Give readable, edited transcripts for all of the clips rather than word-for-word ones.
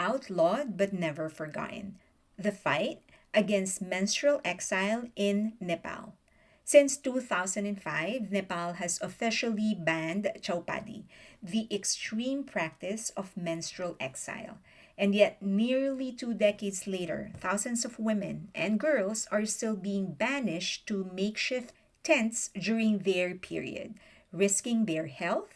outlawed but never forgotten: the fight against menstrual exile in Nepal. Since 2005, Nepal has officially banned chaupadi, the extreme practice of menstrual exile. And yet, nearly 2 decades later, thousands of women and girls are still being banished to makeshift tents during their period, risking their health,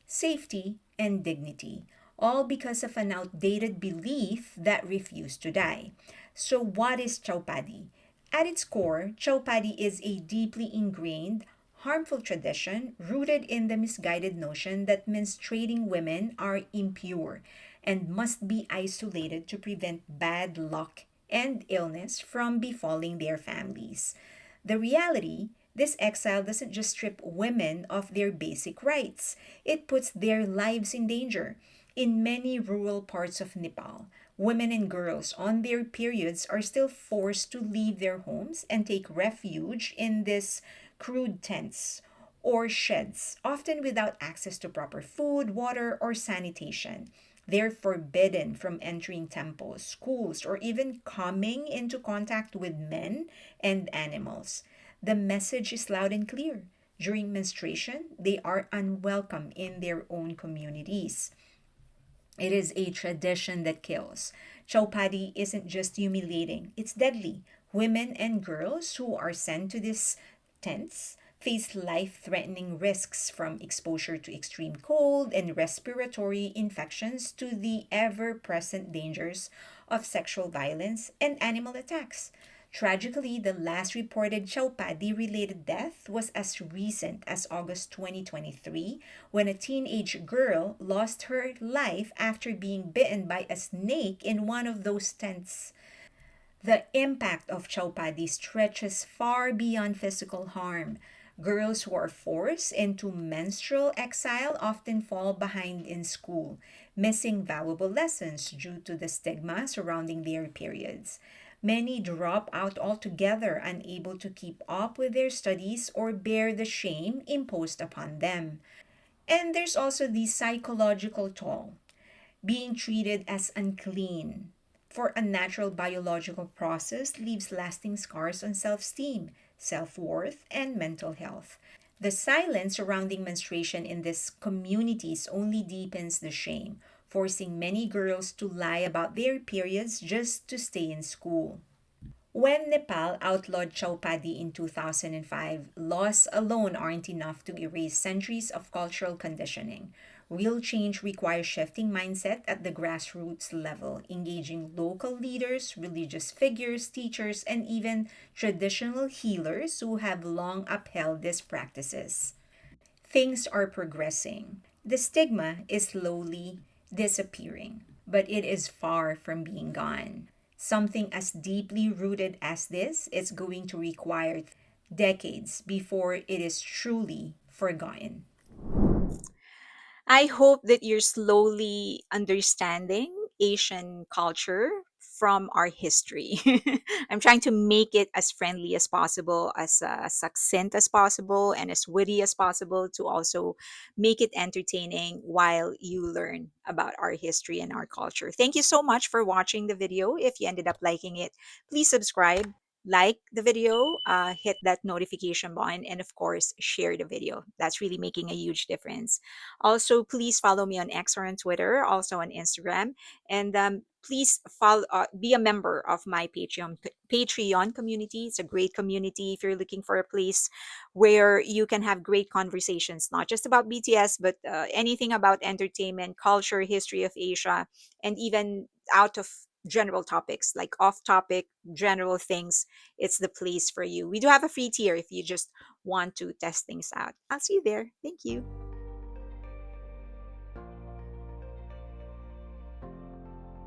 safety, and dignity, all because of an outdated belief that refused to die. So, what is chaupadi? At its core, chaupadi is a deeply ingrained, harmful tradition rooted in the misguided notion that menstruating women are impure and must be isolated to prevent bad luck and illness from befalling their families. The reality: this exile doesn't just strip women of their basic rights, it puts their lives in danger. In many rural parts of Nepal, women and girls on their periods are still forced to leave their homes and take refuge in these crude tents or sheds, often without access to proper food, water, or sanitation. They're forbidden from entering temples, schools, or even coming into contact with men and animals. The message is loud and clear. During menstruation, they are unwelcome in their own communities. It is a tradition that kills. Chaupadi isn't just humiliating, it's deadly. Women and girls who are sent to these tents face life threatening risks, from exposure to extreme cold and respiratory infections to the ever present dangers of sexual violence and animal attacks. Tragically, the last reported Chaupadi related death was as recent as August 2023, when a teenage girl lost her life after being bitten by a snake in one of those tents. The impact of Chaupadi stretches far beyond physical harm. Girls who are forced into menstrual exile often fall behind in school, missing valuable lessons due to the stigma surrounding their periods. Many drop out altogether, unable to keep up with their studies or bear the shame imposed upon them. And there's also the psychological toll: being treated as unclean for a natural biological process leaves lasting scars on self esteem, self worth, and mental health. The silence surrounding menstruation in these communities only deepens the shame, forcing many girls to lie about their periods just to stay in school. When Nepal outlawed Chaupadi in 2005, laws alone aren't enough to erase centuries of cultural conditioning. Real change requires shifting mindset at the grassroots level, engaging local leaders, religious figures, teachers, and even traditional healers who have long upheld these practices. Things are progressing. The stigma is slowly disappearing, but it is far from being gone. Something as deeply rooted as this is going to require decades before it is truly forgotten. I hope that you're slowly understanding Asian culture from our history. I'm trying to make it as friendly as possible, as succinct as possible, and as witty as possible, to also make it entertaining while you learn about our history and our culture. Thank you so much for watching the video. If you ended up liking it, please subscribe, like the video, hit that notification button, and of course, share the video. That's really making a huge difference. Also, please follow me on X or on Twitter, also on Instagram, and please follow, be a member of my Patreon community. It's a great community if you're looking for a place where you can have great conversations, not just about BTS, but anything about entertainment, culture, history of Asia, and even out of general topics like off topic general things. It's the place for you. We do have a free tier if you just want to test things out. I'll see you there. Thank you.